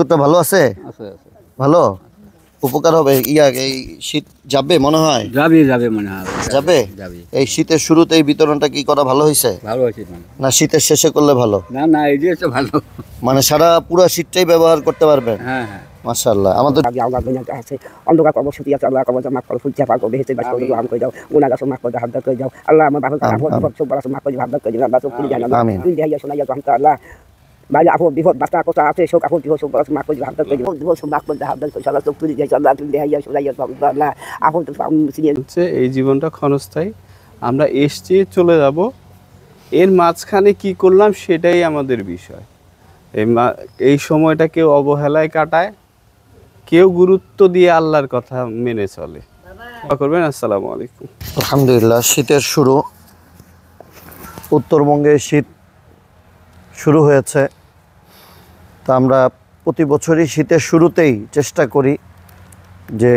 দুটো ভালো আছে? ভালো উপকার হবে। এই শীত যাবে মনে হয়? যাবে মনে হয়। যাবে। এই শীতের শুরুতেই বিতরণটা কি করা ভালো হয়েছে? ভালো হয়েছে না শীতের শেষে করলে ভালো? না এই যে ভালো, মানে সারা পুরো শীতটাই ব্যবহার করতে পারবেন। হ্যাঁ। মাশাআল্লাহ। আমাদের অন্ধকার কবর ছুটি আছে, আল্লাহ কবর মাফ করো, ফুল চাপা করবে, হেসে বাস করে গ্রহণ করে যাও, গুনাহ আছে মাফ করে হাত করে যাও, আল্লাহ আমার বাবা আপদ সব বড় মাফ করে হাত করে যাও, আল্লাহ সব পুরি জানা আমিন। তুই দেখাইয়া শোনাইয়া রহমত আল্লাহ ভাই আপদ বিপদ বাস্তা কথা আছে, সব আপদ বিপদ সব বড় মাফ করে হাত করে যাও, সব মাফ করে হাত করে আল্লাহ সব পুরি যাও, আল্লাহ তুই দেখাইয়া শোনাইয়া রহমত আল্লাহ আপদ হচ্ছে এই জীবনটা ক্ষণস্থায়ী। আমরা এসছি, চলে যাব, এর মাঝখানে কি করলাম সেটাই আমাদের বিষয়। এই সময়টা কেউ অবহেলায় কাটায়, কেউ গুরুত্ব দিয়ে আল্লাহর কথা মেনে চলে। করবেন। আসসালামু আলাইকুম। আলহামদুলিল্লাহ, শীতের শুরু, উত্তরবঙ্গে শীত শুরু হয়েছে। তা আমরা প্রতি বছরই শীতের শুরুতেই চেষ্টা করি যে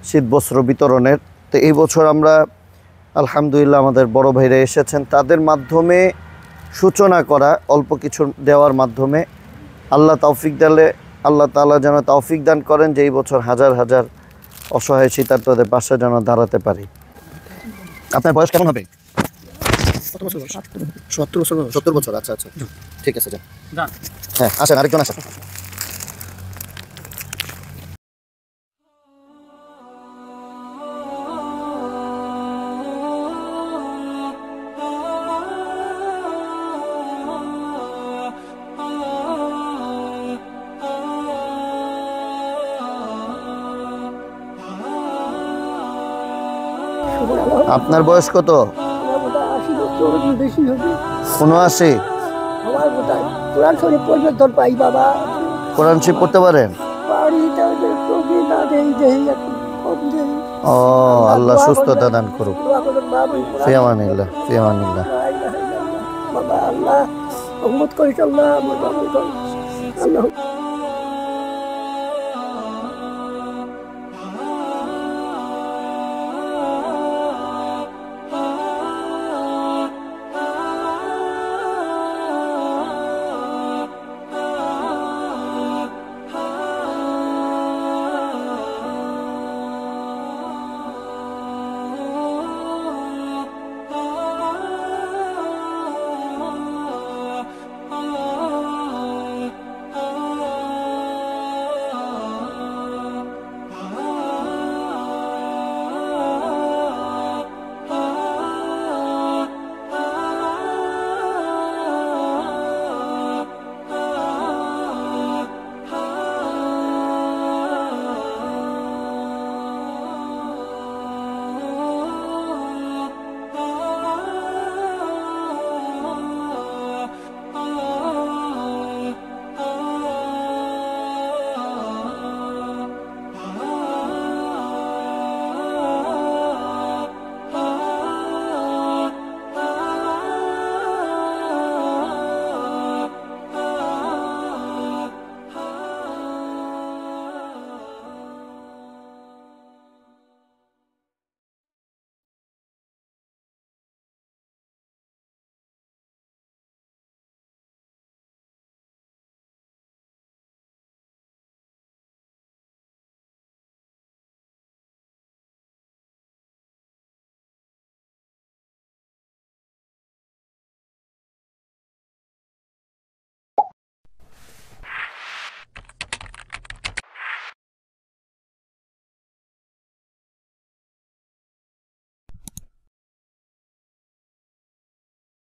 শীত বস্ত্র বিতরণের। তো এই বছর আমরা আলহামদুলিল্লাহ আমাদের বড় ভাইরা এসেছেন, তাদের মাধ্যমে সূচনা করা, অল্প কিছু দেওয়ার মাধ্যমে আল্লাহ তৌফিক দিলে আল্লাহ তাআলা যেন তৌফিক দান করেন যে এই বছর হাজার হাজার অসহায় শীতার্তদের পাশে যেন দাঁড়াতে পারি। আপনার বয়স কেমন হবে? 70 বছর। আচ্ছা ঠিক আছে, যান। হ্যাঁ আসেন, আরেকজন আসেন। আপনার বয়স কত? 79। কোরআন শরীফ পড়তে পারেন? ও আল্লাহ সুস্থতা দান করুক। ফি আমানিল্লাহ।